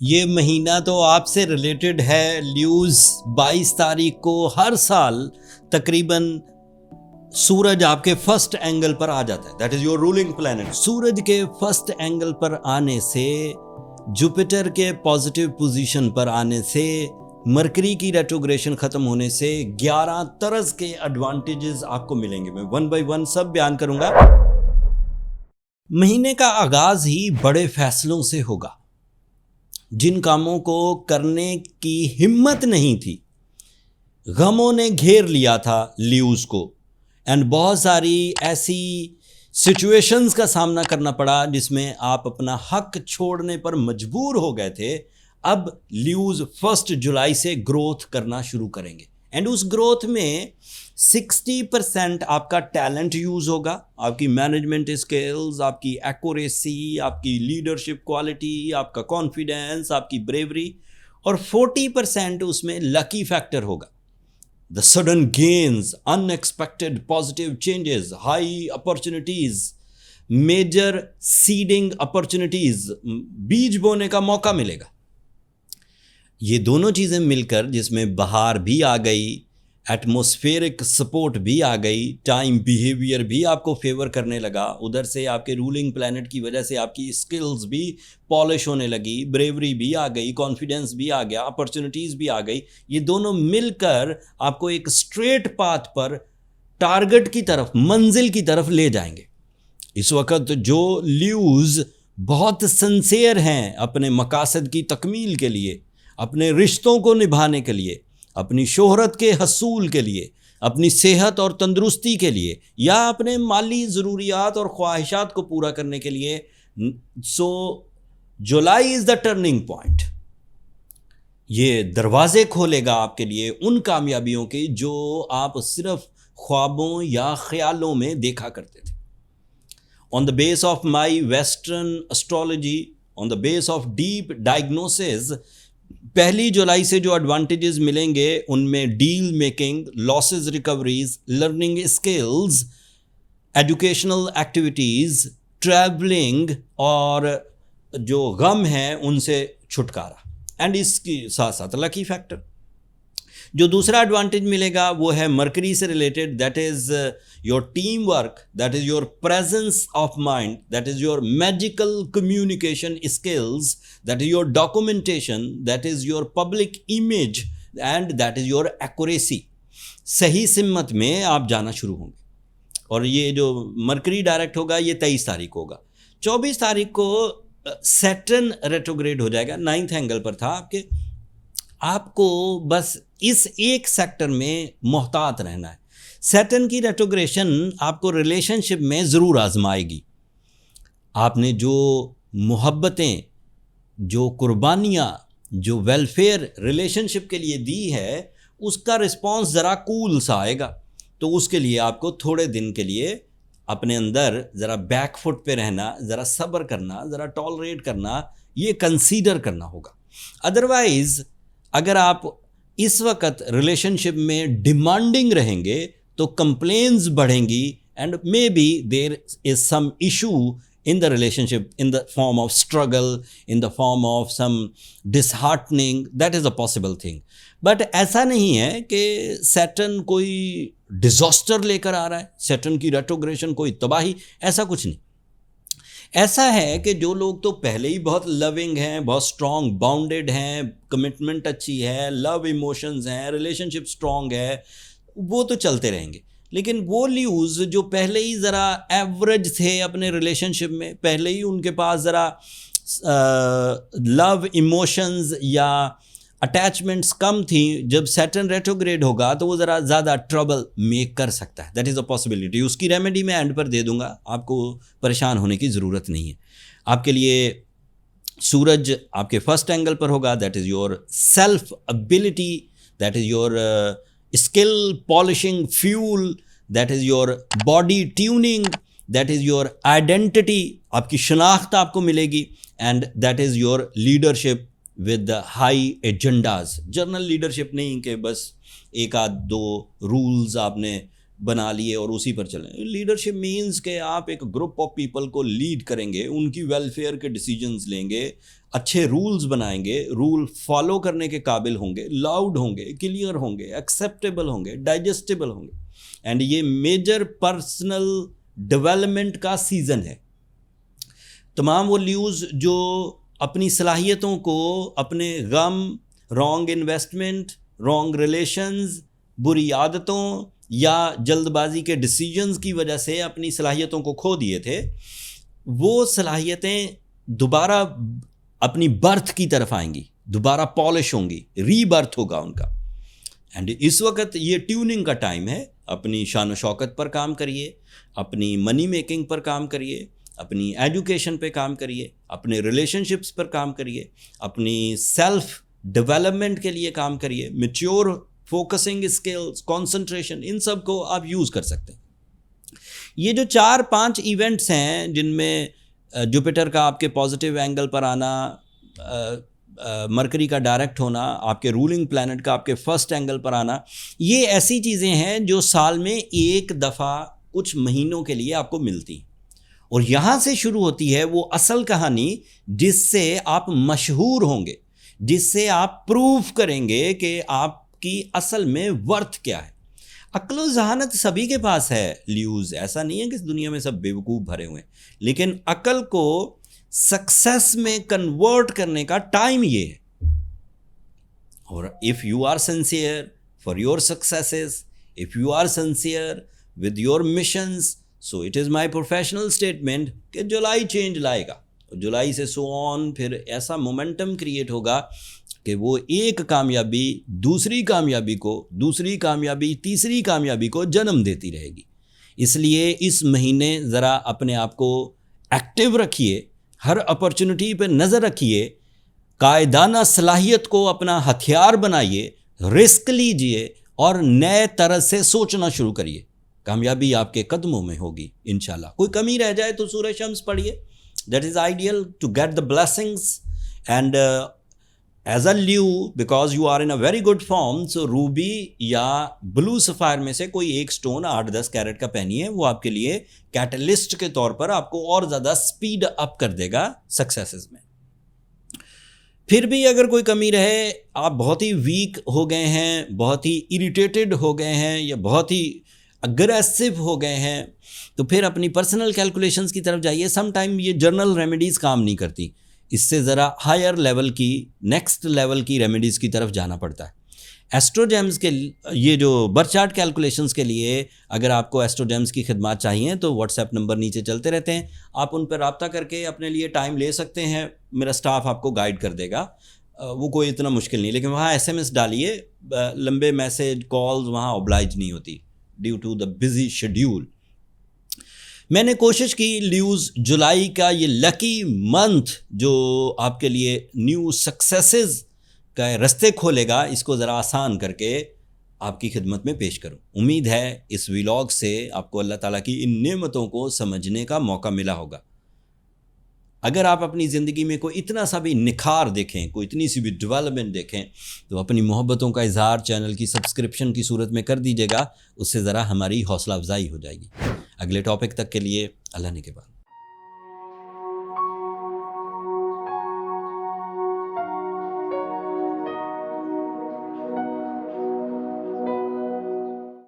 ये महीना तो आपसे रिलेटेड है। ल्यूज 22 तारीख को हर साल तकरीबन सूरज आपके फर्स्ट एंगल पर आ जाता है। That is your ruling planet. सूरज के फर्स्ट एंगल पर आने से, जुपिटर के पॉजिटिव पोजीशन पर आने से, मरकरी की रेट्रोग्रेशन खत्म होने से 11 तरह के एडवांटेजेस आपको मिलेंगे। मैं वन बाय वन सब बयान करूंगा। महीने का आगाज ही बड़े फैसलों से होगा। जिन कामों को करने की हिम्मत नहीं थी, गमों ने घेर लिया था ल्यूज को, एंड बहुत सारी ऐसी सिचुएशंस का सामना करना पड़ा जिसमें आप अपना हक छोड़ने पर मजबूर हो गए थे। अब ल्यूज 1 जुलाई से ग्रोथ करना शुरू करेंगे, एंड उस ग्रोथ में 60% आपका टैलेंट यूज होगा, आपकी मैनेजमेंट स्किल्स, आपकी एक्यूरेसी, आपकी लीडरशिप क्वालिटी, आपका कॉन्फिडेंस, आपकी ब्रेवरी, और 40% उसमें लकी फैक्टर होगा। The sudden gains, unexpected positive changes, high opportunities, major seeding opportunities, बीज बोने का मौका मिलेगा। ये दोनों चीज़ें मिलकर, जिसमें बहार भी आ गई, एटमॉस्फेरिक सपोर्ट भी आ गई, टाइम बिहेवियर भी आपको फेवर करने लगा, उधर से आपके रूलिंग प्लैनेट की वजह से आपकी स्किल्स भी पॉलिश होने लगी, ब्रेवरी भी आ गई, कॉन्फिडेंस भी आ गया, अपॉर्चुनिटीज़ भी आ गई। ये दोनों मिलकर आपको एक स्ट्रेट पाथ पर, टारगेट की तरफ, मंजिल की तरफ ले जाएंगे। इस वक्त जो ल्यूज बहुत सिंसियर हैं अपने मकासद की तकमील के लिए, अपने रिश्तों को निभाने के लिए, अपनी शोहरत के हसूल के लिए, अपनी सेहत और तंदुरुस्ती के लिए, या अपने माली ज़रूरियात और ख्वाहिशात को पूरा करने के लिए, so July is the turning point. ये दरवाजे खोलेगा आपके लिए उन कामयाबियों के जो आप सिर्फ ख्वाबों या ख्यालों में देखा करते थे। On the base of my western astrology, on the base of deep diagnosis, 1 जुलाई से जो एडवांटेजेस मिलेंगे उनमें deal making, losses recoveries, learning skills, educational activities, travelling, और जो गम है उनसे छुटकारा, एंड इसके साथ साथ लकी फैक्टर। जो दूसरा एडवांटेज मिलेगा वो है मरकरी से related, that is your team work, that is your presence of mind, that is your magical communication skills, that is your documentation, that is your public image, and that is your accuracy. सही सिमत में आप जाना शुरू होंगे। और ये जो मरकरी डायरेक्ट होगा ये 23 तारीख को होगा। 24 तारीख को सैटर्न रेट्रोग्रेड हो जाएगा, 9th एंगल पर था आपके। आपको बस इस एक सेक्टर में मोहतात रहना है। सैटर्न की रेट्रोग्रेशन आपको रिलेशनशिप में ज़रूर आजमाएगी। आपने जो मोहब्बतें, जो कुर्बानियाँ, जो वेलफेयर रिलेशनशिप के लिए दी है, उसका रिस्पॉन्स ज़रा कूल सा आएगा। तो उसके लिए आपको थोड़े दिन के लिए अपने अंदर ज़रा बैक फुट पे रहना, ज़रा सब्र करना, ज़रा टॉलरेट करना, ये कंसीडर करना होगा। अदरवाइज़ अगर आप इस वक्त रिलेशनशिप में डिमांडिंग रहेंगे तो कंप्लेंट्स बढ़ेंगी, and may be there is some issue in the relationship, in the form of struggle, in the form of some disheartening, that is a possible thing. But ऐसा नहीं है कि सैटर्न कोई disaster लेकर आ रहा है, सैटर्न की रेट्रोग्रेशन कोई तबाही, ऐसा कुछ नहीं। ऐसा है कि जो लोग तो पहले ही बहुत लविंग हैं, बहुत स्ट्रॉन्ग बाउंडेड हैं, कमिटमेंट अच्छी है, लव इमोशंस हैं, रिलेशनशिप स्ट्रॉन्ग है, वो तो चलते रहेंगे। लेकिन वो ल्यूज जो पहले ही ज़रा एवरेज थे अपने रिलेशनशिप में, पहले ही उनके पास ज़रा लव इमोशंस या अटैचमेंट्स कम थी, जब सैटर्न रेट्रोग्रेड होगा तो वो ज़रा ज़्यादा ट्रबल मेक कर सकता है। That is a possibility. उसकी रेमेडी मैं एंड पर दे दूंगा, आपको परेशान होने की ज़रूरत नहीं है। आपके लिए सूरज आपके फर्स्ट एंगल पर होगा, that is your self ability, that is your skill polishing fuel, that is your body tuning, that is your identity, आपकी शनाख्त आपको मिलेगी, and that is your leadership with high agendas. Journal leadership नहीं कि बस एक आध दो रूल्स आपने बना लिए और उसी पर चलें। लीडरशिप मीन्स कि आप एक ग्रुप ऑफ पीपल को लीड करेंगे, उनकी वेलफेयर के डिसीजंस लेंगे, अच्छे रूल्स बनाएंगे, रूल फॉलो करने के काबिल होंगे, लाउड होंगे, क्लियर होंगे, एक्सेप्टेबल होंगे, डाइजेस्टेबल होंगे। एंड ये मेजर पर्सनल डेवलपमेंट का सीज़न है। तमाम वो ल्यूज़ जो अपनी सलाहियतों को अपने गम, रॉन्ग इन्वेस्टमेंट, रॉन्ग रिलेशंस, बुरी आदतों या जल्दबाजी के डिसीजंस की वजह से अपनी सलाहियतों को खो दिए थे, वो सलाहियतें दोबारा अपनी बर्थ की तरफ आएंगी, दोबारा पॉलिश होंगी, रीबर्थ होगा उनका। एंड इस वक्त ये ट्यूनिंग का टाइम है। अपनी शान शौकत पर काम करिए, अपनी मनी मेकिंग पर काम करिए, अपनी एजुकेशन पे काम करिए, अपने रिलेशनशिप्स पर काम करिए, अपनी सेल्फ डेवलपमेंट के लिए काम करिए, मैच्योर फोकसिंग स्किल्स, कंसंट्रेशन, इन सब को आप यूज़ कर सकते हैं। ये जो 4-5 इवेंट्स हैं जिनमें जुपिटर का आपके पॉजिटिव एंगल पर आना, मरकरी का डायरेक्ट होना, आपके रूलिंग प्लैनेट का आपके फर्स्ट एंगल पर आना, ये ऐसी चीज़ें हैं जो साल में एक दफ़ा कुछ महीनों के लिए आपको मिलती हैं। और यहाँ से शुरू होती है वो असल कहानी जिससे आप मशहूर होंगे, जिससे आप प्रूव करेंगे कि आपकी असल में वर्थ क्या है। अक्ल और जहानत सभी के पास है ल्यूज़, ऐसा नहीं है कि इस दुनिया में सब बेवकूफ़ भरे हुए हैं, लेकिन अक्ल को सक्सेस में कन्वर्ट करने का टाइम ये है। और if you are sincere for your successes, if you are sincere with your missions, so it is my professional statement कि जुलाई चेंज लाएगा। जुलाई से सो ऑन फिर ऐसा मोमेंटम क्रिएट होगा कि वो एक कामयाबी दूसरी कामयाबी को, दूसरी कामयाबी तीसरी कामयाबी को जन्म देती रहेगी। इसलिए इस महीने ज़रा अपने आप को एक्टिव रखिए, हर अपॉर्चुनिटी पे नज़र रखिए, कायदाना सलाहियत को अपना हथियार बनाइए, रिस्क लीजिए और नए तरह से सोचना शुरू करिए। कामयाबी आपके कदमों में होगी इंशाल्लाह। कोई कमी रह जाए तो सूरह शम्स पढ़िए, that is ideal to get the blessings. And as a lieu, because you are in a very good form, so ruby या ब्लू सफ़ायर में से कोई एक स्टोन 8-10 कैरेट का पहनिए, वो आपके लिए कैटलिस्ट के तौर पर आपको और ज़्यादा स्पीड अप कर देगा सक्सेसेस में। फिर भी अगर कोई कमी रहे, आप बहुत ही वीक हो गए हैं, बहुत ही इरिटेटेड हो गए हैं या बहुत ही अग्रेसिव हो गए हैं, तो फिर अपनी पर्सनल कैलकुलेशंस की तरफ जाइए। सम टाइम ये जर्नल रेमेडीज़ काम नहीं करती, इससे ज़रा हायर लेवल की, नेक्स्ट लेवल की रेमेडीज़ की तरफ जाना पड़ता है। एस्ट्रोजेम्स के ये जो बर्थ चार्ट कैलकुलेशंस के लिए अगर आपको एस्ट्रोजेम्स की खिदमत चाहिए तो व्हाट्सएप नंबर नीचे चलते रहते हैं, आप उन पर रब्ता करके अपने लिए टाइम ले सकते हैं। मेरा स्टाफ आपको गाइड कर देगा, वो कोई इतना मुश्किल नहीं। लेकिन वहाँ SMS डालिए, लंबे मैसेज कॉल्स वहाँ ऑब्लाइज नहीं होती due to the busy schedule. मैंने कोशिश की ल्यूज़ जुलाई का ये लकी मंथ जो आपके लिए न्यू सक्सेसेस का रास्ते खोलेगा, इसको ज़रा आसान करके आपकी खिदमत में पेश करूं। उम्मीद है इस व्लॉग से आपको अल्लाह ताला की इन नेमतों को समझने का मौका मिला होगा। अगर आप अपनी ज़िंदगी में कोई इतना सा भी निखार देखें, कोई इतनी सी भी डेवलपमेंट देखें, तो अपनी मोहब्बतों का इजहार चैनल की सब्सक्रिप्शन की सूरत में कर दीजिएगा, उससे ज़रा हमारी हौसला अफजाई हो जाएगी। अगले टॉपिक तक के लिए अल्लाह ने के बाद।